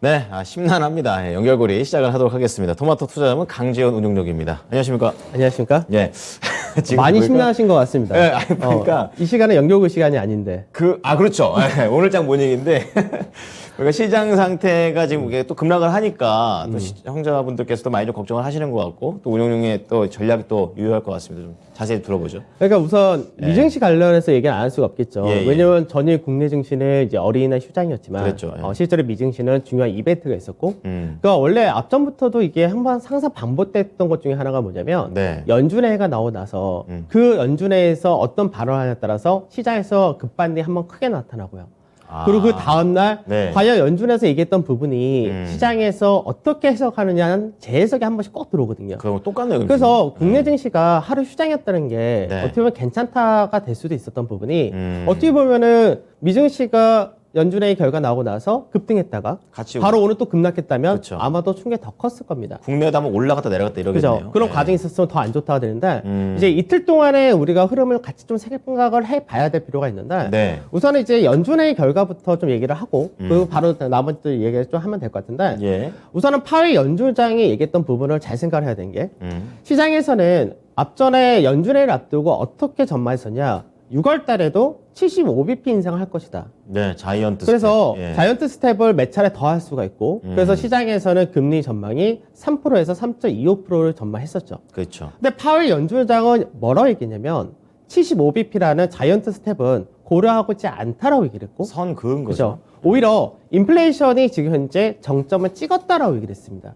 네, 심란합니다. 예, 연결고리 시작을 하도록 하겠습니다. 토마토 투자자문 강재원 운용력입니다. 안녕하십니까? 안녕하십니까? 예. 지금 많이 보니까- 심란하신 것 같습니다. 예, 아니, 그러니까. 이 시간에 연결고 시간이 아닌데. 그렇죠. 예, 오늘장 모닝인데. 그러니까 시장 상태가 지금 이게 또 급락을 하니까 또 시청자분들께서도 많이 좀 걱정을 하시는 것 같고 또 운용력의 또 전략이 또 유효할 것 같습니다. 좀 자세히 들어보죠. 그러니까 우선 미증시 관련해서 얘기를 안 할 수가 없겠죠. 예, 예. 왜냐면 전일 국내 증시는 이제 어린이날 휴장이었지만 그랬죠. 예. 실제로 미증시는 중요한 이벤트가 있었고 음. 그러니까 원래 앞전부터도 이게 한번 항상 반복됐던 것 중에 하나가 뭐냐면 네. 연준회가 나오고 나서 그 연준회에서 어떤 발언하냐에 따라서 시장에서 급반등이 한번 크게 나타나고요. 그리고 그 다음날 네. 과연 연준에서 얘기했던 부분이 시장에서 어떻게 해석하느냐는 재해석이 한 번씩 꼭 들어오거든요. 그럼 똑같네요. 그럼 그래서 지금. 국내 증시가 하루 휴장이었다는 게 네. 어떻게 보면 괜찮다가 될 수도 있었던 부분이 음. 어떻게 보면은 미증시가 연준회의 결과 나오고 나서 급등했다가 같이 바로 오늘 또 급락했다면 그쵸. 아마도 충격이 더 컸을 겁니다. 국내도 한번 올라갔다 내려갔다 이러겠네요. 그죠? 그런 예. 과정이 있었으면 더 안 좋다가 되는데 음. 이제 이틀 동안에 우리가 흐름을 같이 좀 생각을 해봐야 될 필요가 있는데 네. 우선은 이제 연준회의 결과부터 좀 얘기를 하고 그리고 바로 나머지 또 얘기를 좀 하면 될 것 같은데 예. 우선은 파월 연준장이 얘기했던 부분을 잘 생각을 해야 되는 게 시장에서는 앞전에 연준회의를 앞두고 어떻게 전망했었냐 6월 달에도 75bp 인상을 할 것이다. 네, 자이언트 그래서 스텝. 예. 자이언트 스텝을 몇 차례 더 할 수가 있고 그래서 시장에서는 금리 전망이 3%에서 3.25%를 전망했었죠. 그렇죠. 근데 파월 연준장은 뭐라고 얘기했냐면 75bp라는 자이언트 스텝은 고려하고 있지 않다라고 얘기를 했고 선 그은 그죠? 거죠. 오히려 인플레이션이 지금 현재 정점을 찍었다라고 얘기를 했습니다.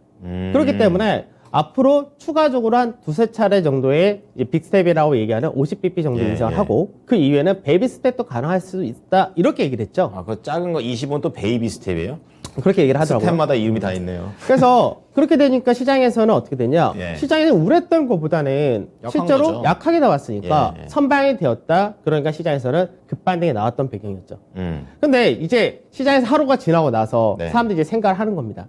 그렇기 때문에 앞으로 추가적으로 한 두세 차례 정도의 이제 빅스텝이라고 얘기하는 50bp 정도 예, 인상을 예. 하고 그 이후에는 베이비 스텝도 가능할 수 있다 이렇게 얘기를 했죠. 그 작은 거 20원 또 베이비 스텝이에요? 그렇게 얘기를 하더라고요. 스텝마다 이름이 다 있네요. 그래서 그렇게 되니까 시장에서는 어떻게 되냐? 예. 시장에는 우려했던 것보다는 약한 실제로 거죠. 약하게 나왔으니까 예, 예. 선방이 되었다. 그러니까 시장에서는 급반등이 나왔던 배경이었죠. 근데 이제 시장에서 하루가 지나고 나서 네. 사람들이 이제 생각을 하는 겁니다.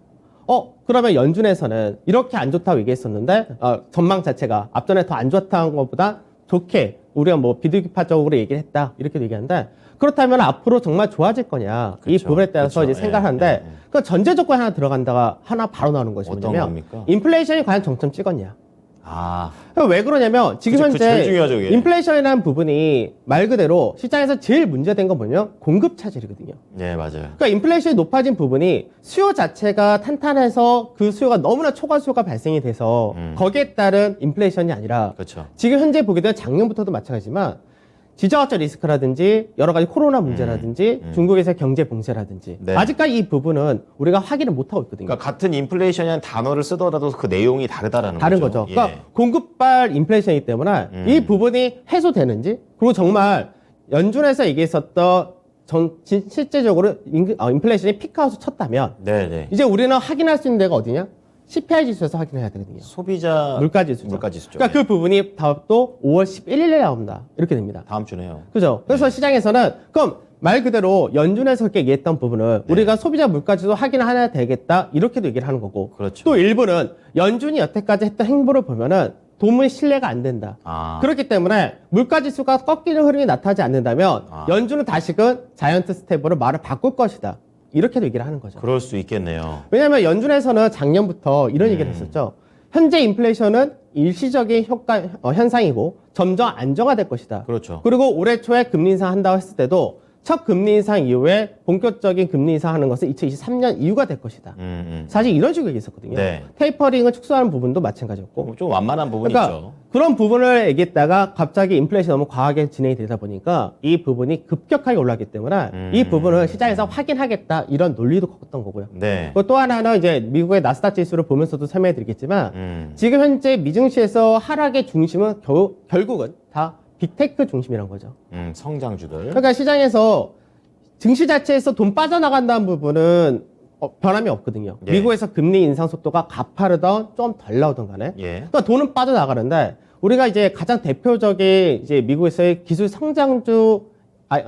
그러면 연준에서는 이렇게 안 좋다고 얘기했었는데, 전망 자체가 앞전에 더 안 좋다는 것보다 좋게 우리가 뭐 비둘기파적으로 얘기를 했다. 이렇게 얘기하는데, 그렇다면 앞으로 정말 좋아질 거냐. 이 그쵸, 부분에 따라서 그쵸. 이제 생각하는데, 예, 예. 그 전제 조건이 하나 들어간다가 하나 바로 나오는 것이 어떤 뭐냐면, 겁니까? 인플레이션이 과연 정점 찍었냐. 아, 왜 그러냐면 지금 그쵸, 제일 현재 중요하죠, 그게. 인플레이션이라는 부분이 말 그대로 시장에서 제일 문제된 건 뭐냐면 공급 차질이거든요. 네, 맞아요. 그러니까 인플레이션이 높아진 부분이 수요 자체가 탄탄해서 그 수요가 너무나 초과 수요가 발생이 돼서 거기에 따른 인플레이션이 아니라 그렇죠. 지금 현재 보게 되면 작년부터도 마찬가지지만 지정학적 리스크라든지 여러 가지 코로나 문제라든지 중국에서의 경제 봉쇄라든지 네. 아직까지 이 부분은 우리가 확인을 못하고 있거든요. 그러니까 같은 인플레이션이라는 단어를 쓰더라도 그 내용이 다르다라는 다른 거죠. 거죠. 그러니까 예. 공급발 인플레이션이기 때문에 이 부분이 해소되는지 그리고 정말 연준에서 얘기했었던 실제적으로 인플레이션이 피크아웃을 쳤다면 네, 네. 이제 우리는 확인할 수 있는 데가 어디냐? CPI 지수에서 확인해야 되거든요. 소비자 물가지수죠. 물가지수죠. 그러니까 그 부분이 또 5월 11일에 나옵니다. 이렇게 됩니다. 다음 주네요. 그죠? 그래서 시장에서는 그럼 말 그대로 연준에서 그렇게 얘기했던 부분은 우리가 소비자 물가지수 확인해야 되겠다 이렇게도 얘기를 하는 거고 그렇죠. 또 일부는 연준이 여태까지 했던 행보를 보면은 도무지 신뢰가 안 된다. 아. 그렇기 때문에 물가지수가 꺾이는 흐름이 나타나지 않는다면 연준은 다시금 자이언트 스텝으로 말을 바꿀 것이다. 이렇게도 얘기를 하는 거죠. 그럴 수 있겠네요. 왜냐하면 연준에서는 작년부터 이런 얘기를 했었죠. 현재 인플레이션은 일시적인 현상이고 점점 안정화될 것이다. 그렇죠. 그리고 올해 초에 금리 인상 한다고 했을 때도 첫 금리 인상 이후에 본격적인 금리 인상하는 것은 2023년 이후가 될 것이다. 사실 이런 식으로 얘기했었거든요. 네. 테이퍼링을 축소하는 부분도 마찬가지였고. 좀 완만한 부분이 그러니까 있죠. 그런 부분을 얘기했다가 갑자기 인플레이션이 너무 과하게 진행이 되다 보니까 이 부분이 급격하게 올라가기 때문에 이 부분을 시장에서 확인하겠다 이런 논리도 컸던 거고요. 네. 그리고 또 하나는 이제 미국의 나스닥 지수를 보면서도 설명해 드리겠지만 지금 현재 미증시에서 하락의 중심은 결국은 다 빅테크 중심이란 거죠. 성장주들. 그러니까 시장에서 증시 자체에서 돈 빠져나간다는 부분은 변함이 없거든요. 예. 미국에서 금리 인상 속도가 가파르던 좀 덜 나오던 간에. 예. 그러니까 돈은 빠져나가는데 우리가 이제 가장 대표적인 이제 미국에서의 기술 성장주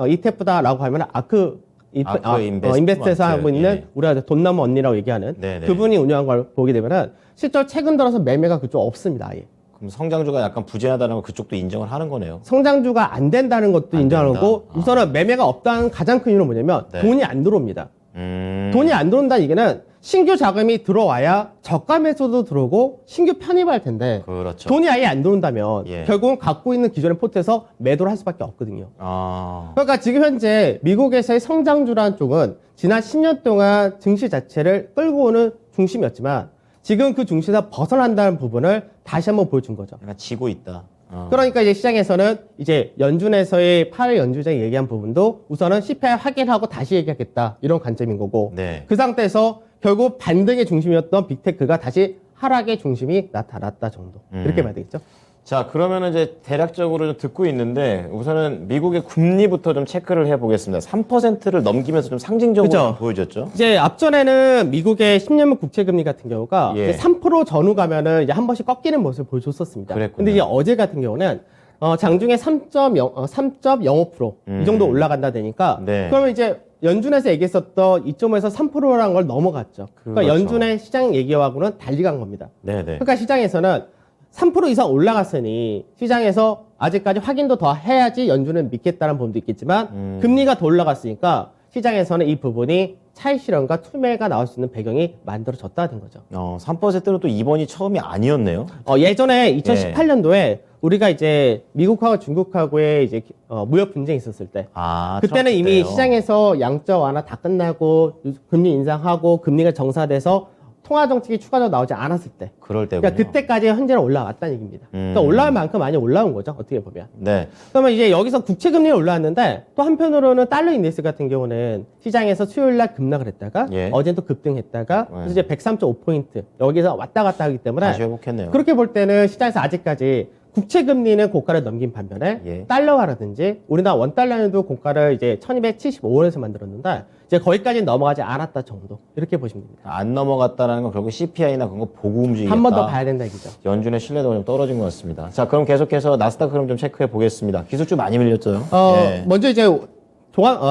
ETF다라고 하면 아크 인베스트에서 하고 있는 예. 우리가 돈 남은 언니라고 얘기하는 네네. 그분이 운영한 걸 보게 되면은 실제로 최근 들어서 매매가 그쪽 없습니다. 아예. 그럼 성장주가 약간 부진하다는 건 그쪽도 인정을 하는 거네요. 성장주가 안 된다는 것도 안 인정하는 된다. 거고 우선은 매매가 없다는 가장 큰 이유는 뭐냐면 네. 돈이 안 들어옵니다. 음. 돈이 안 들어온다는 얘기는 신규 자금이 들어와야 저가 매수도 들어오고 신규 편입할 텐데 그렇죠. 돈이 아예 안 들어온다면 예. 결국은 갖고 있는 기존의 포트에서 매도를 할 수밖에 없거든요. 아, 그러니까 지금 현재 미국에서의 성장주라는 쪽은 지난 10년 동안 증시 자체를 끌고 오는 중심이었지만 지금 그 중심에서 벗어난다는 부분을 다시 한번 보여준 거죠. 약간 지고 있다. 그러니까 이제 시장에서는 이제 연준에서의 8월 연준장이 얘기한 부분도 우선은 CPI 확인하고 다시 얘기하겠다 이런 관점인 거고 네. 그 상태에서 결국 반등의 중심이었던 빅테크가 다시 하락의 중심이 나타났다 정도 이렇게 봐야 되겠죠. 자, 그러면은 이제 대략적으로 좀 듣고 있는데 우선은 미국의 금리부터 좀 체크를 해보겠습니다. 3%를 넘기면서 좀 상징적으로 그죠. 좀 보여줬죠. 이제 앞전에는 미국의 10년물 국채금리 같은 경우가 예. 이제 3% 전후 가면은 이제 한 번씩 꺾이는 모습을 보여줬었습니다. 그랬군요. 근데 이제 어제 같은 경우는 장중에 3.05% 이 정도 올라간다 되니까 네. 그러면 이제 연준에서 얘기했었던 2.5에서 3%라는 걸 넘어갔죠. 그러니까 그렇죠. 연준의 시장 얘기하고는 달리 간 겁니다. 네네. 그러니까 시장에서는 3% 이상 올라갔으니 시장에서 아직까지 확인도 더 해야지 연준은 믿겠다는 부분도 있겠지만 금리가 더 올라갔으니까 시장에서는 이 부분이 차익 실현과 투매가 나올 수 있는 배경이 만들어졌다는 거죠. 3%는 또 이번이 처음이 아니었네요. 예전에 2018년도에 우리가 이제 미국하고 중국하고의 이제 무역 분쟁이 있었을 때 그때는 트럼프 이미 때요. 시장에서 양적 완화 다 끝나고 금리 인상하고 금리가 정상화돼서 통화 정책이 추가적으로 나오지 않았을 때 그럴 때군요. 그러니까 그때까지 현재는 올라왔다는 얘기입니다. 그러니까 올라올 만큼 많이 올라온 거죠. 어떻게 보면. 네. 그러면 이제 여기서 국채 금리가 올라왔는데 또 한편으로는 달러 인덱스 같은 경우는 시장에서 수요일 날 급락을 했다가 예. 어제는 또 급등했다가 그래서 이제 103.5포인트 여기서 왔다 갔다 하기 때문에 다시 회복했네요. 그렇게 볼 때는 시장에서 아직까지 국채 금리는 고가를 넘긴 반면에 예. 달러화라든지 우리나라 원달러에도 고가를 이제 1275원에서 만들었는데 이제 거기까지 넘어가지 않았다 정도 이렇게 보시면 됩니다. 안 넘어갔다는 건 결국 CPI나 그런 거 보고 움직이겠다. 한 번 더 봐야 된다 얘기죠. 연준의 신뢰도가 좀 떨어진 것 같습니다. 자, 그럼 계속해서 나스닥 흐름 좀 체크해 보겠습니다. 기술주 많이 밀렸죠? 예. 먼저 이제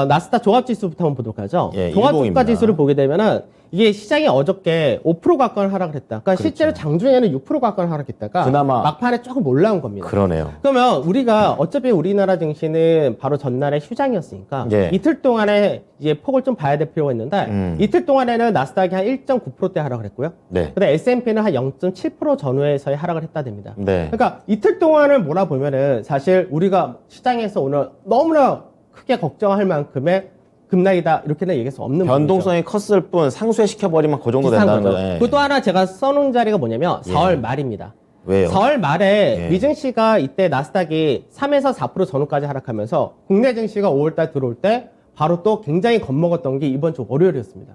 나스닥 종합지수부터 한번 보도록 하죠. 예, 종합주가 일봉입니다. 지수를 보게 되면은 이게 시장이 어저께 5% 가까운 하락을 했다. 그러니까 실제로 장중에는 6% 가까운 하락했다가 그나마 막판에 조금 올라온 겁니다. 그러네요. 그러면 우리가 어차피 우리나라 증시는 바로 전날에 휴장이었으니까 예. 이틀 동안에 이제 폭을 좀 봐야 될 필요가 있는데 이틀 동안에는 나스닥이 한 1.9%대 하락을 했고요. 네. 그다음 S&P는 한 0.7% 전후에서의 하락을 했다 됩니다. 네. 그러니까 이틀 동안을 몰아보면은 사실 우리가 시장에서 오늘 너무나 크게 걱정할 만큼의 급락이다 이렇게는 얘기할 수 없는 변동성이 컸을 뿐 상쇄시켜버리면 그 정도 비슷한 된다는 거죠. 거예요. 그리고 또 하나 제가 써놓은 자리가 뭐냐면 4월 말입니다. 왜요? 4월 말에 예. 미증시가 이때 나스닥이 3에서 4% 전후까지 하락하면서 국내 증시가 5월달 들어올 때 바로 또 굉장히 겁먹었던 게 이번 주 월요일이었습니다.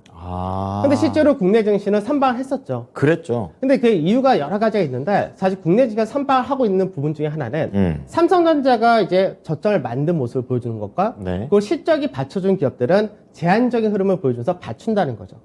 근데 실제로 국내 증시는 선방을 했었죠. 그랬죠. 근데 그 이유가 여러 가지가 있는데 사실 국내 증시가 선방을 하고 있는 부분 중에 하나는 삼성전자가 이제 저점을 만든 모습을 보여주는 것과 네. 그걸 실적이 받쳐준 기업들은 제한적인 흐름을 보여줘서 받춘다는 거죠.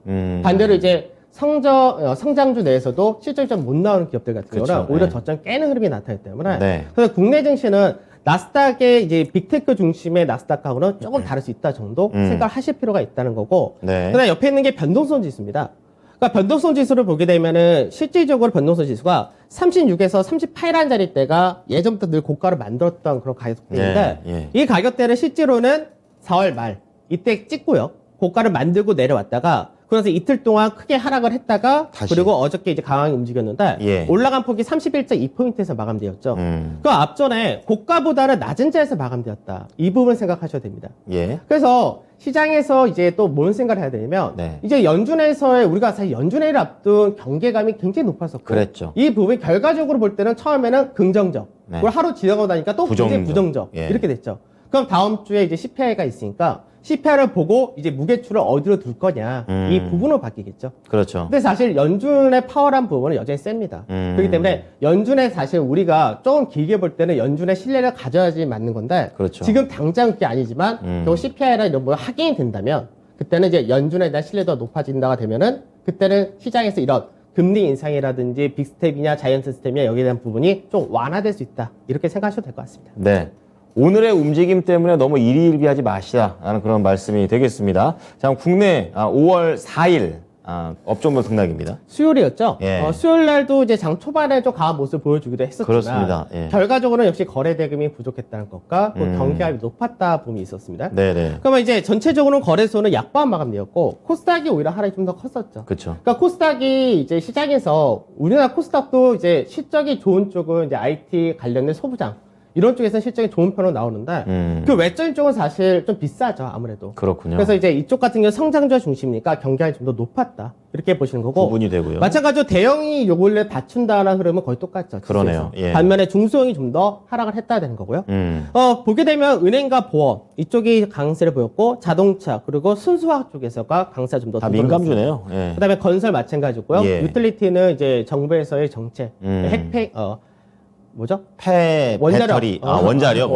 반대로 이제 성장주 내에서도 실적이 좀 못 나오는 기업들 같은 그쵸, 경우는 오히려 네. 저점 깨는 흐름이 나타나기 때문에 네. 그래서 국내 증시는 나스닥의 이제 빅테크 중심의 나스닥하고는 조금 다를 수 있다 정도 생각을 하실 필요가 있다는 거고 네. 그다음 옆에 있는 게 변동성 지수입니다. 그러니까 변동성 지수를 보게 되면은 실질적으로 변동성 지수가 36에서 38이라는 자리 때가 예전부터 늘 고가를 만들었던 그런 가격대인데 예. 이 가격대는 실제로는 4월 말 이때 찍고요. 고가를 만들고 내려왔다가 그래서 이틀 동안 크게 하락을 했다가 다시. 그리고 어저께 이제 강하게 움직였는데 예. 올라간 폭이 31.2포인트에서 마감되었죠. 그 앞전에 고가보다는 낮은 자리에서 마감되었다. 이 부분 생각하셔야 됩니다. 예. 그래서 시장에서 이제 또 뭔 생각을 해야 되냐면 네. 이제 연준에서의 우리가 사실 연준회의를 앞둔 경계감이 굉장히 높았었고 그랬죠. 이 부분이 결과적으로 볼 때는 처음에는 긍정적 네. 그걸 하루 지나고 나니까 또 굉장히 부정적 예. 이렇게 됐죠. 그럼 다음 주에 이제 CPI가 있으니까 CPI를 보고 이제 무게추를 어디로 둘 거냐 이 부분으로 바뀌겠죠. 그렇죠. 근데 사실 연준의 파워란 부분은 여전히 셉니다. 그렇기 때문에 연준의 사실 우리가 조금 길게 볼 때는 연준의 신뢰를 가져야지 맞는 건데 그렇죠. 지금 당장 그게 아니지만 결국 CPI나 이런 거 확인이 된다면 그때는 이제 연준에 대한 신뢰도가 높아진다가 되면은 그때는 시장에서 이런 금리 인상이라든지 빅스텝이냐 자이언트 스텝이냐 여기에 대한 부분이 좀 완화될 수 있다 이렇게 생각하셔도 될 것 같습니다. 네. 오늘의 움직임 때문에 너무 일희일비하지 마시라는 그런 말씀이 되겠습니다. 자, 국내 5월 4일 업종별 등락입니다. 수요일이었죠. 예. 수요일 날도 이제 장 초반에 좀 강한 모습을 보여주기도 했었지만 그렇습니다. 예. 결과적으로는 역시 거래 대금이 부족했다는 것과 또 음. 경기압이 높았다 부분이 있었습니다. 네네. 그러면 이제 전체적으로는 거래소는 약보한 마감되었고 코스닥이 오히려 하락이 좀 더 컸었죠. 그렇죠. 그러니까 코스닥이 이제 시장에서 우리나라 코스닥도 이제 실적이 좋은 쪽은 이제 IT 관련된 소부장 이런 쪽에서 실적이 좋은 편으로 나오는데 그 외적인 쪽은 사실 좀 비싸죠 아무래도. 그렇군요. 그래서 이제 이쪽 같은 경우 성장주가 중심이니까 경기압이 좀 더 높았다 이렇게 보시는 거고. 구분이 되고요. 마찬가지로 대형이 요걸를 받춘다는 흐름은 거의 똑같죠. 그러네요. 지수에서. 예. 반면에 중소형이 좀 더 하락을 했다 되는 거고요. 보게 되면 은행과 보험 이쪽이 강세를 보였고 자동차 그리고 순수화학 쪽에서가 강세가 좀 더 다 민감주네요. 예. 그다음에 건설 마찬가지고요. 예. 유틸리티는 이제 정부에서의 정책, 핵폐 뭐죠? 배터리. 원자력.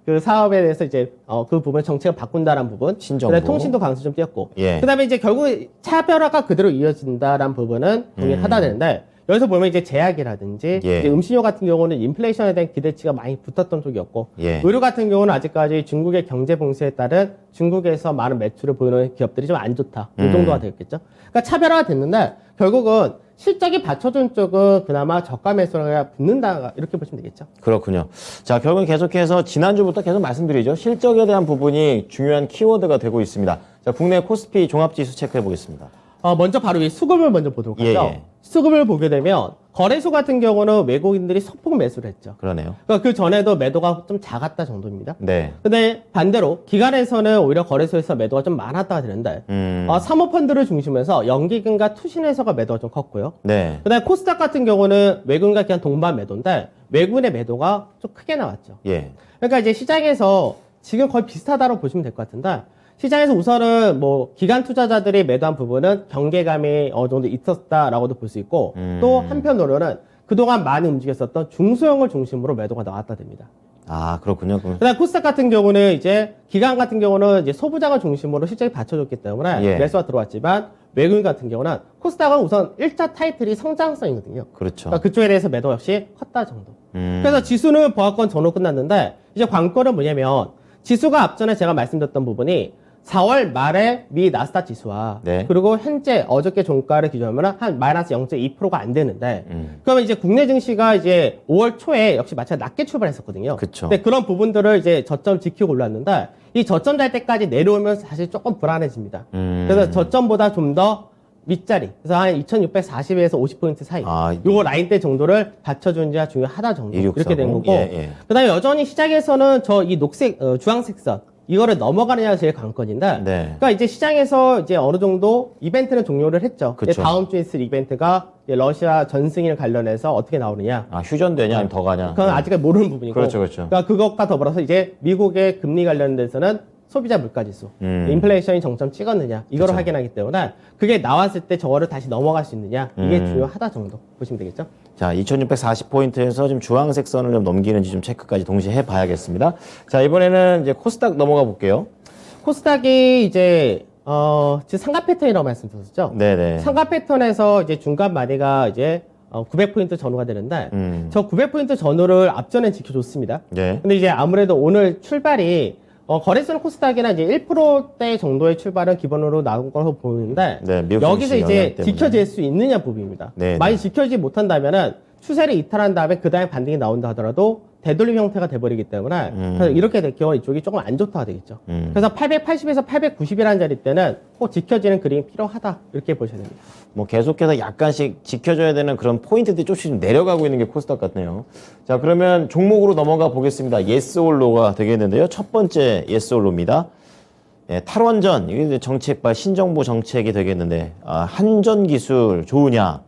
그 사업에 대해서 이제 그 부분 정책을 바꾼다라는 부분. 신정부. 그다음에 통신도 강세 좀 띄었고. 예. 그다음에 이제 결국 차별화가 그대로 이어진다라는 부분은 동일하다 되는데 여기서 보면 이제 제약이라든지 예. 이제 음식료 같은 경우는 인플레이션에 대한 기대치가 많이 붙었던 쪽이었고 예. 의료 같은 경우는 아직까지 중국의 경제 봉쇄에 따른 중국에서 많은 매출을 보이는 기업들이 좀 안 좋다. 이 정도가 되겠죠. 그러니까 차별화가 됐는데 결국은 실적이 받쳐준 쪽은 그나마 저가 매수가 붙는다 이렇게 보시면 되겠죠. 그렇군요. 자, 결국은 계속해서 지난주부터 계속 말씀드리죠. 실적에 대한 부분이 중요한 키워드가 되고 있습니다. 자, 국내 코스피 종합지수 체크해 보겠습니다. 먼저 바로 이 수급을 먼저 보도록 하죠. 예. 수급을 보게 되면 거래소 같은 경우는 외국인들이 소폭 매수를 했죠. 그러네요. 그러니까 그 전에도 매도가 좀 작았다 정도입니다. 네. 근데 반대로 기관에서는 오히려 거래소에서 매도가 좀 많았다가 되는데 사모펀드를 중심해서 연기금과 투신에서가 매도가 좀 컸고요. 네. 그다음에 코스닥 같은 경우는 외국인과 기관 동반 매도인데 외국인의 매도가 좀 크게 나왔죠. 예. 그러니까 이제 시장에서 지금 거의 비슷하다고 보시면 될 것 같은데 시장에서 우선은 뭐 기관 투자자들이 매도한 부분은 경계감이 어느 정도 있었다라고도 볼 수 있고 또 한편으로는 그동안 많이 움직였었던 중소형을 중심으로 매도가 나왔다 됩니다. 아, 그렇군요. 그다음 코스닥 같은 경우는 이제 기관 같은 경우는 이제 소부장을 중심으로 실적이 받쳐줬기 때문에 예. 매수가 들어왔지만 외국인 같은 경우는 코스닥은 우선 1차 타이틀이 성장성이거든요. 그렇죠. 그러니까 그쪽에 대해서 매도 역시 컸다 정도. 그래서 지수는 보합권 전후 끝났는데 이제 관건은 뭐냐면 지수가 앞전에 제가 말씀드렸던 부분이 4월 말에 미 나스닥 지수와 네. 그리고 현재 어저께 종가를 기준하면 한 마이너스 0.2%가 안 되는데 그러면 이제 국내 증시가 이제 5월 초에 역시 마찬가지 낮게 출발했었거든요. 그쵸. 근데 그런 부분들을 이제 저점 지키고 올랐는데 이 저점 달 때까지 내려오면 사실 조금 불안해집니다. 그래서 저점보다 좀 더 윗자리 그래서 한 2640에서 50포인트 사이 요거 라인대 정도를 받쳐주는지가 중요하다 정도 2640. 이렇게 된 거고 예. 그다음에 여전히 시장에서는 저 이 녹색 주황색 선 이거를 넘어가느냐가 제일 관건인데 네. 그러니까 이제 시장에서 이제 어느 정도 이벤트는 종료를 했죠. 그쵸. 이제 다음 주에 있을 이벤트가 이제 러시아 전승일 관련해서 어떻게 나오느냐 휴전되냐 아니면 더 가냐. 그건 아직까지 모르는 부분이고 그렇죠. 그러니까 그것과 더불어서 이제 미국의 금리 관련돼서는 소비자 물가지수, 인플레이션이 정점 찍었느냐 이걸 그쵸. 확인하기 때문에 그게 나왔을 때 저거를 다시 넘어갈 수 있느냐 이게 중요하다 정도 보시면 되겠죠. 자, 2640포인트에서 지금 주황색 선을 좀 넘기는지 좀 체크까지 동시에 해봐야겠습니다. 자, 이번에는 이제 코스닥 넘어가 볼게요. 코스닥이 이제 지금 상가 패턴이라고 말씀드렸죠. 네네. 상가 패턴에서 이제 중간 마디가 이제 900포인트 전후가 되는데 저 900포인트 전후를 앞전에 지켜줬습니다. 네. 근데 이제 아무래도 오늘 출발이 거래소는 코스닥이나 이제 1%대 정도의 출발은 기본으로 나온 걸로 보이는데 네, 미국 여기서 증시 이제 영향 때문에. 지켜질 수 있느냐 부분입니다. 네, 많이 네. 지켜지지 못한다면은 추세를 이탈한 다음에 그 다음에 반등이 나온다 하더라도 되돌림 형태가 돼버리기 때문에 그래서 이렇게 될 경우 이쪽이 조금 안 좋다가 되겠죠. 그래서 880에서 890이라는 자리 때는 꼭 지켜지는 그림이 필요하다 이렇게 보셔야 됩니다. 뭐 계속해서 약간씩 지켜줘야 되는 그런 포인트들이 조금씩 좀 내려가고 있는 게 코스닥 같네요. 자, 그러면 종목으로 넘어가 보겠습니다. 예스 올로가 되겠는데요. 첫 번째 예스 올로입니다. 예, 탈원전, 이게 정책발 신정부 정책이 되겠는데, 한전 기술 좋으냐?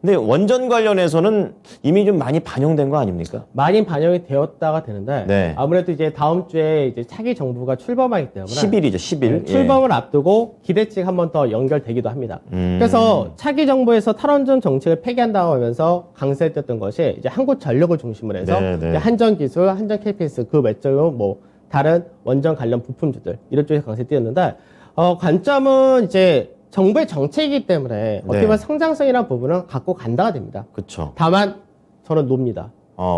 근데 원전 관련해서는 이미 좀 많이 반영된 거 아닙니까? 많이 반영이 되었다가 되는데 네. 아무래도 이제 다음 주에 이제 차기 정부가 출범하기 때문에 10일이죠, 10일. 출범을 앞두고 기대치가 한 번 더 연결되기도 합니다. 그래서 차기 정부에서 탈원전 정책을 폐기한다고 하면서 강세했던 것이 이제 한국전력을 중심으로 해서 네, 네. 이제 한전기술, 한전KPS 그 외적으로 뭐 다른 원전 관련 부품주들 이런 쪽에 강세 띄었는데 관점은 이제 정부의 정책이기 때문에 어떻게 보면 성장성이라는 부분은 갖고 간다가 됩니다. 그쵸. 다만 저는 놉니다.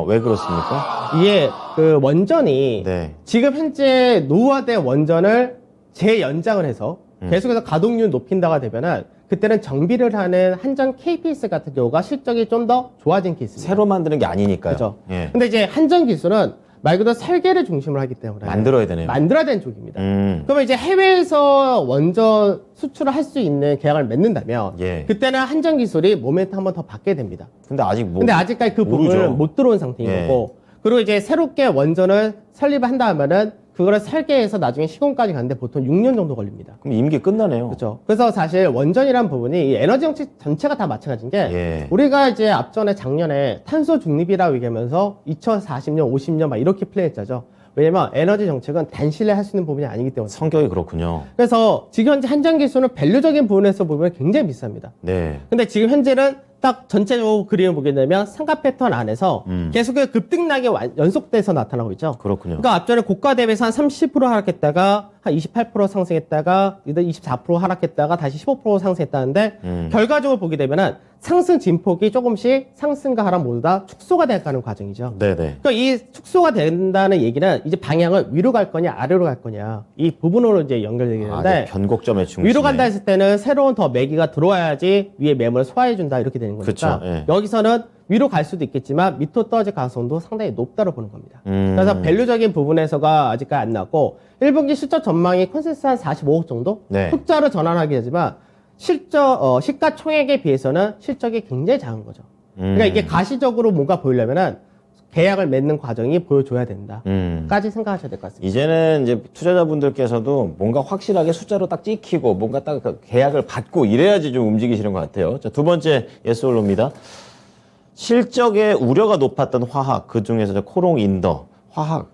왜 그렇습니까? 이게 그 원전이 네. 지금 현재 노후화된 원전을 재연장을 해서 계속해서 가동률 높인다가 되면은 그때는 정비를 하는 한전 KPS 같은 경우가 실적이 좀 더 좋아진 케이스입니다. 새로 만드는 게 아니니까요. 그죠. 예. 근데 이제 한전 기술은 말 그대로 설계를 중심으로 하기 때문에 만들어야 되네요. 만들어야 되는 쪽입니다. 음. 그러면 이제 해외에서 원전 수출을 할 수 있는 계약을 맺는다면 예. 그때는 한전 기술이 모멘트 한번 더 받게 됩니다. 근데 아직 뭐. 근데 아직까지 그 부분을 모르죠. 못 들어온 상태인 예. 거고, 그리고 이제 새롭게 원전을 설립을 한다 하면은 그거를 설계해서 나중에 시공까지 가는데 보통 6년 정도 걸립니다. 그럼 임기 끝나네요. 그렇죠. 그래서 사실 원전이란 부분이 이 에너지 정책 전체가 다 마찬가지인 게 예. 우리가 이제 앞전에 작년에 탄소 중립이라고 얘기하면서 2040년, 50년 막 이렇게 플레이했죠. 왜냐면 에너지 정책은 단신에 할 수 있는 부분이 아니기 때문에. 성격이 그렇군요. 그래서 지금 현재 한전 기술은 밸류적인 부분에서 보면 굉장히 비쌉니다. 네. 근데 지금 현재는 딱 전체적으로 그림을 보게 되면 상가 패턴 안에서 계속해서 급등락이 연속돼서 나타나고 있죠. 그렇군요. 그러니까 앞전에 고가 대비해서 한 30% 하락했다가 한 28% 상승했다가 24% 하락했다가 다시 15% 상승했다는데 결과적으로 보게 되면은 상승 진폭이 조금씩 상승과 하락 모두 다 축소가 돼가는 과정이죠. 네네. 그러니까 이 축소가 된다는 얘기는 이제 방향을 위로 갈 거냐 아래로 갈 거냐 이 부분으로 이제 연결되는데 아, 변곡점에 중심에. 위로 간다 했을 때는 새로운 더 매기가 들어와야지 위에 매물을 소화해준다 이렇게 되는 거니까 그쵸, 예. 여기서는 위로 갈 수도 있겠지만 밑으로 떨어질 가능성도 상당히 높다고 보는 겁니다. 음. 그래서 밸류적인 부분에서가 아직까지 안 나왔고 1분기 실적 전망이 컨센서스 한 45억 정도 네. 흑자로 전환하긴 하지만 시가총액에 비해서는 실적이 굉장히 작은 거죠. 그러니까 이게 가시적으로 뭔가 보이려면은 계약을 맺는 과정이 보여줘야 된다. 까지 생각하셔야 될 것 같습니다. 이제는 이제 투자자분들께서도 뭔가 확실하게 숫자로 딱 찍히고 뭔가 딱 계약을 받고 이래야지 좀 움직이시는 것 같아요. 자, 두 번째 예스올로입니다. 실적에 우려가 높았던 화학, 그 중에서 코롱 인더, 화학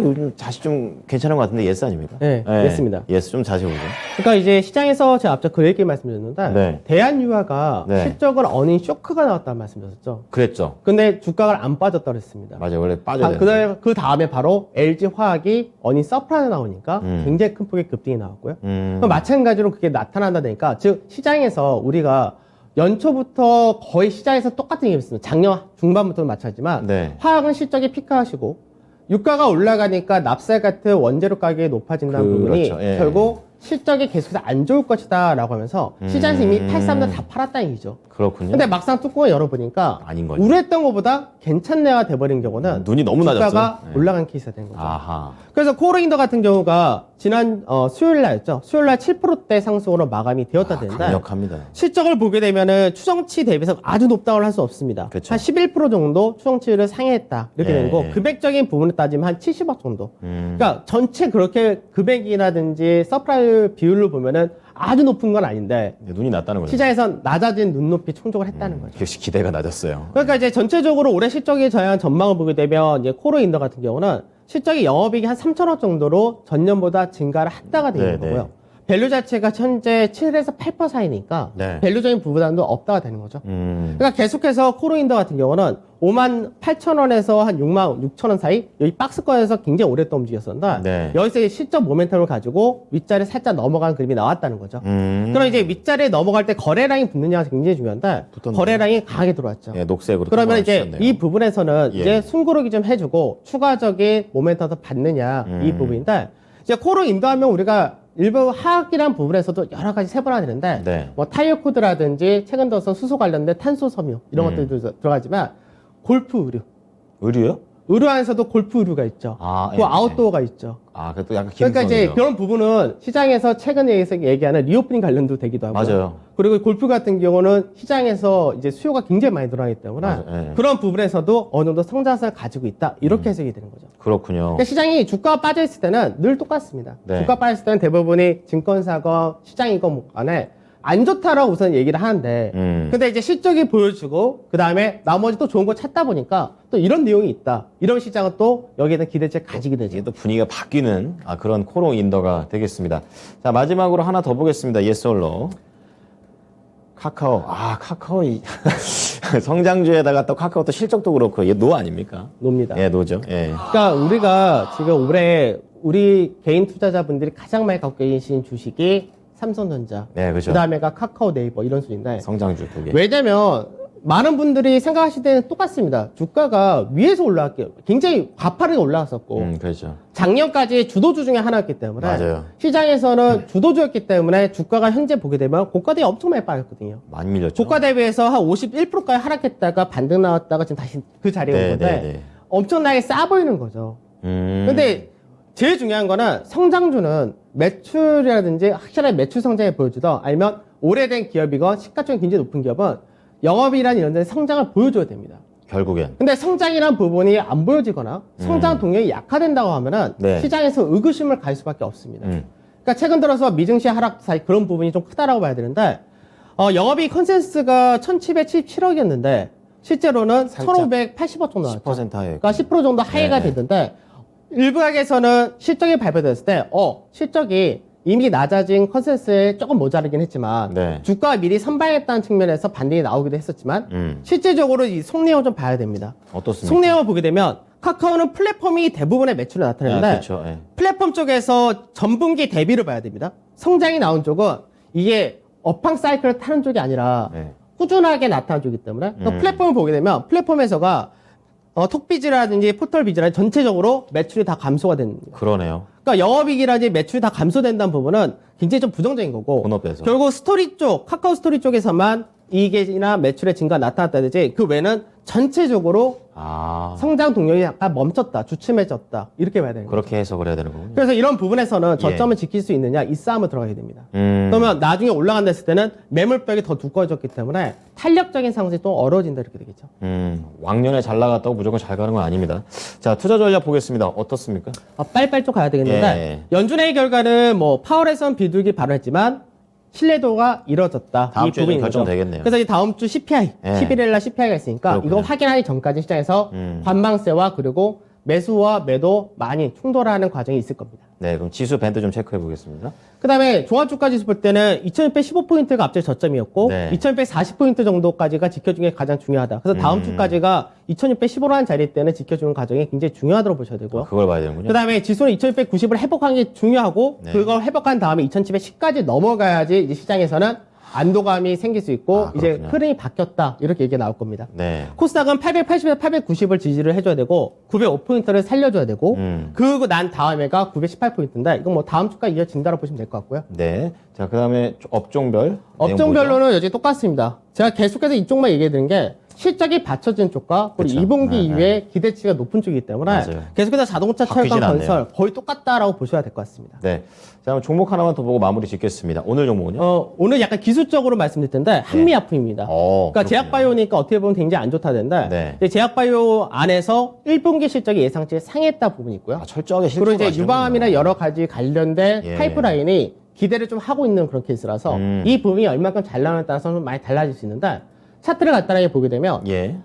요즘 다시 좀 괜찮은 것 같은데 예스 아닙니까? 네, 예스입니다. 예스 좀 자세히 보죠. 그러니까 이제 시장에서 제가 앞서 그 얘기 말씀드렸는데 네. 대한유화가 네. 실적을 어닝 쇼크가 나왔다는 말씀드렸죠. 그랬죠. 근데 주가가 안 빠졌다고 그랬습니다. 맞아요. 원래 빠져야 되는데. 그 다음에 바로 LG화학이 어닝 서프라이즈 나오니까 굉장히 큰 폭의 급등이 나왔고요. 그럼 마찬가지로 그게 나타난다 보니까 즉 시장에서 우리가 연초부터 거의 시장에서 똑같은 얘기했습니다. 작년 중반부터는 마찬가지지만 네. 화학은 실적이 피크하시고 유가가 올라가니까 납살 같은 원재료 가격이 높아진다는 부분이 그렇죠. 예. 결국 실적이 계속해서 안 좋을 것이다 라고 하면서 시장에서 이미 83년 다 팔았다는 얘기죠. 그렇군요. 근데 막상 뚜껑을 열어보니까 아닌 거죠. 우려했던 것보다 괜찮네가 돼버린 경우는 눈이 너무 주가가 낮았죠. 네. 올라간 케이스가 된 거죠. 아하. 그래서 코어인더 같은 경우가 지난 수요일 날였죠. 수요일 날 7%대 상승으로 마감이 되었다 되는데 강력합니다. 실적을 보게 되면은 추정치 대비해서 아주 높다고 할 수 없습니다. 그쵸. 한 11% 정도 추정치를 상회했다 이렇게 예, 되는 거. 예. 금액적인 부분을 따지면 한 70억 정도. 그러니까 전체 그렇게 금액이라든지 서프라이 비율로 보면은 아주 높은 건 아닌데 눈이 낮다는 거죠. 시장에선 낮아진 눈높이 충족을 했다는 거죠. 역시 기대가 낮았어요. 그러니까 이제 전체적으로 올해 실적에 대한 전망을 보게 되면 이제 코로인더 같은 경우는 실적이 영업이익이 한 3천억 정도로 전년보다 증가를 했다가 되는 네, 거고요. 밸류 자체가 현재 7에서 8% 사이니까 네. 밸류적인 부분도 없다가 되는 거죠. 음. 그러니까 계속해서 코로인더 같은 경우는 5만 8천 원에서 한 6만 6천 원 사이 여기 박스권에서 굉장히 오랫동안 움직였었는데 네. 여기서 실적 모멘텀을 가지고 윗자리 살짝 넘어간 그림이 나왔다는 거죠. 그럼 이제 윗자리에 넘어갈 때 거래량이 붙느냐가 굉장히 중요한데 붙었네요. 거래량이 강하게 들어왔죠. 예, 녹색으로. 그러면 이제 통과하셨네요. 이 부분에서는 예. 이제 숨고르기 좀 해주고 추가적인 모멘텀을 받느냐 이 부분인데 이제 코로 인도하면 우리가 일부 화학이란 부분에서도 여러 가지 세분화가 되는데 네. 뭐 타이어 코드라든지 최근 들어서 수소 관련된 탄소 섬유 이런 것들도 들어가지만 골프 의류 의류요? 의류 안에서도 골프 의류가 있죠. 아, 그 예, 아웃도어가 있죠. 아, 그것도 약간 그러니까 이제 기능성이죠. 그런 부분은 시장에서 최근에 얘기하는 리오프닝 관련도 되기도 하고요. 맞아요. 그리고 골프 같은 경우는 시장에서 이제 수요가 굉장히 많이 들어가기 때문에 맞아요. 예. 그런 부분에서도 어느 정도 성장성을 가지고 있다. 이렇게 해석이 되는 거죠. 그렇군요. 그러니까 시장이 주가가 빠져있을 때는 늘 똑같습니다. 네. 주가 빠졌을 때는 대부분이 증권사건, 시장이건 간에 안 좋다라고 우선 얘기를 하는데 근데 이제 실적이 보여주고 그 다음에 나머지 또 좋은 거 찾다 보니까 또 이런 내용이 있다. 이런 시장은 또 여기에 대한 기대치를 가지게 되죠. 이게 또 분위기가 바뀌는 그런 코롱 인더가 되겠습니다. 자, 마지막으로 하나 더 보겠습니다. 예스올로. 카카오. 카카오 성장주에다가 또 카카오 또 실적도 그렇고 얘 노 아닙니까? 놉니다. 예, 노죠. 예. 그러니까 우리가 지금 올해 우리 개인 투자자분들이 가장 많이 갖고 계신 주식이 삼성전자, 네, 그죠. 그 다음에가 카카오 네이버 이런 수준인데 성장주 두 개. 왜냐면 많은 분들이 생각하실 때는 똑같습니다. 주가가 위에서 올라왔기에 굉장히 가파르게 올라왔었고 그렇죠. 작년까지 주도주 중에 하나였기 때문에 맞아요. 시장에서는 주도주였기 때문에 주가가 현재 보게 되면 고가 대비 엄청 많이 빠졌거든요. 많이 밀렸죠. 고가 대비해서 한 51%까지 하락했다가 반등 나왔다가 지금 다시 그 자리에 온 건데 엄청나게 싸 보이는 거죠. 근데 제일 중요한 거는 성장주는 매출이라든지 확실하게 매출 성장을 보여주던 아니면 오래된 기업이건 시가총액이 굉장히 높은 기업은 영업이란 이런 데 성장을 보여줘야 됩니다. 결국엔. 근데 성장이란 부분이 안 보여지거나 성장 동력이 약화된다고 하면은 네. 시장에서 의구심을 가질 수밖에 없습니다. 그러니까 최근 들어서 미증시 하락 사이 그런 부분이 좀 크다라고 봐야 되는데 영업이익 컨센서스가 1,777억이었는데 실제로는 살짝 1,580억 정도 나왔죠. 10% 하에. 그러니까 10% 정도 하이가 네. 됐는데 일부학에서는 실적이 발표됐을 때 실적이 이미 낮아진 컨센서스에 조금 모자르긴 했지만 네. 주가가 미리 선방했다는 측면에서 반등이 나오기도 했었지만 실제적으로 이 속내용을 좀 봐야 됩니다. 어떻습니까? 속내용을 보게 되면 카카오는 플랫폼이 대부분의 매출을 나타내는데 그렇죠. 예. 플랫폼 쪽에서 전분기 대비를 봐야 됩니다. 성장이 나온 쪽은 이게 업황 사이클을 타는 쪽이 아니라 네. 꾸준하게 나타난 쪽이기 때문에 또 플랫폼을 보게 되면 플랫폼에서가 톡비즈라든지 포털비즈라든지 전체적으로 매출이 다 감소가 됩니다. 그러네요. 그러니까 영업이익이라든지 매출이 다 감소된다는 부분은 굉장히 좀 부정적인 거고 본업에서. 결국 스토리 쪽, 카카오 스토리 쪽에서만 이익이나 매출의 증가가 나타났다든지 그 외에는 전체적으로 아. 성장 동력이 약간 멈췄다, 주춤해졌다 이렇게 봐야 되는 거죠. 그렇게 해석을 해야 되는 거군요. 그래서 이런 부분에서는 저점을 지킬 수 있느냐 이 싸움을 들어가게 됩니다. 그러면 나중에 올라간다 했을 때는 매물벽이 더 두꺼워졌기 때문에 탄력적인 상승이 또 어려워진다 이렇게 되겠죠. 왕년에 잘 나갔다고 무조건 잘 가는 건 아닙니다. 자, 투자 전략 보겠습니다. 어떻습니까? 빨리빨리 좀 가야 되겠는데 예. 연준회의 결과는 뭐 파월에선 비둘기 발언했지만 신뢰도가 이뤄졌다. 다음 이 주에 부분인 거죠. 결정되겠네요. 그래서 이 다음 주 CPI, 예. 11일 날 CPI가 있으니까 그렇군요. 이거 확인하기 전까지 시장에서 관망세와 그리고 매수와 매도 많이 충돌하는 과정이 있을 겁니다. 네, 그럼 지수 밴드 좀 체크해 보겠습니다. 그 다음에 종합주가지수 볼 때는 2615포인트가 앞쪽 저점이었고 네. 2640포인트 정도까지가 지켜주는 게 가장 중요하다. 그래서 다음 주까지가 2615라는 자리 때는 지켜주는 과정이 굉장히 중요하다고 보셔야 되고요. 그걸 봐야 되는군요. 그 다음에 지수는 2690을 회복한 게 중요하고 네. 그걸 회복한 다음에 2710까지 넘어가야지 이제 시장에서는 안도감이 생길 수 있고 이제 그렇군요. 흐름이 바뀌었다 이렇게 얘기가 나올 겁니다. 네. 코스닥은 880에서 890을 지지를 해줘야 되고 905포인트를 살려줘야 되고 그리고 난 다음에가 918포인트인데 이건 뭐 다음 주까지 이어진다고 보시면 될 것 같고요. 네. 자, 그 다음에 업종별. 내용 보죠. 업종별로는 여전히 똑같습니다. 제가 계속해서 이쪽만 얘기해 드린 게 실적이 받쳐진 쪽과 그리고 그쵸. 2분기 네, 이후에 기대치가 높은 쪽이기 때문에 맞아요. 계속해서 자동차, 바뀌진 철강, 않네요. 건설 거의 똑같다라고 보셔야 될 것 같습니다. 네. 자, 그럼 종목 하나만 더 보고 마무리 짓겠습니다. 오늘 종목은요? 오늘 약간 기술적으로 말씀드릴 텐데 한미약품입니다. 어, 그러니까 그렇군요. 제약바이오니까 어떻게 보면 굉장히 안 좋다는데 네. 이제 제약바이오 안에서 1분기 실적이 예상치에 상했다 부분이 있고요. 아, 철저하게 그리고 실적으로 이제 유방암이나 여러 가지 관련된 예. 파이프라인이 기대를 좀 하고 있는 그런 케이스라서 이 부분이 얼마큼 잘 나오느냐에 따라서는 많이 달라질 수 있는데 차트를 간단하게 보게 되면 예.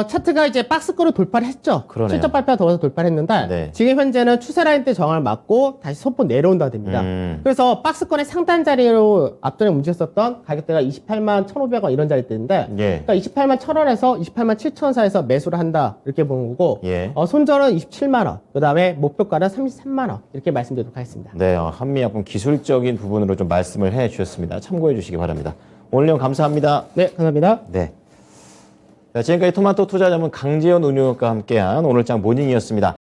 차트가 이제 박스권을 돌파를 했죠. 그러네요. 실적 발표가 더워서 돌파를 했는데 네. 지금 현재는 추세 라인 때 저항을 맞고 다시 소폭 내려온다 됩니다. 그래서 박스권의 상단 자리로 앞전에 움직였었던 가격대가 28만 1,500원 이런 자리대인데 예. 그러니까 28만 1,000원에서 28만 7천 원 사이에서 매수를 한다 이렇게 보는 거고 예. 손절은 27만 원, 그다음에 목표가는 33만 원 이렇게 말씀드리도록 하겠습니다. 네, 한미약품 기술적인 부분으로 좀 말씀을 해 주셨습니다. 참고해 주시기 바랍니다. 오늘 내용 감사합니다. 네, 감사합니다. 네. 자, 지금까지 토마토 투자 전문 강지연 운용과 함께한 오늘장 모닝이었습니다.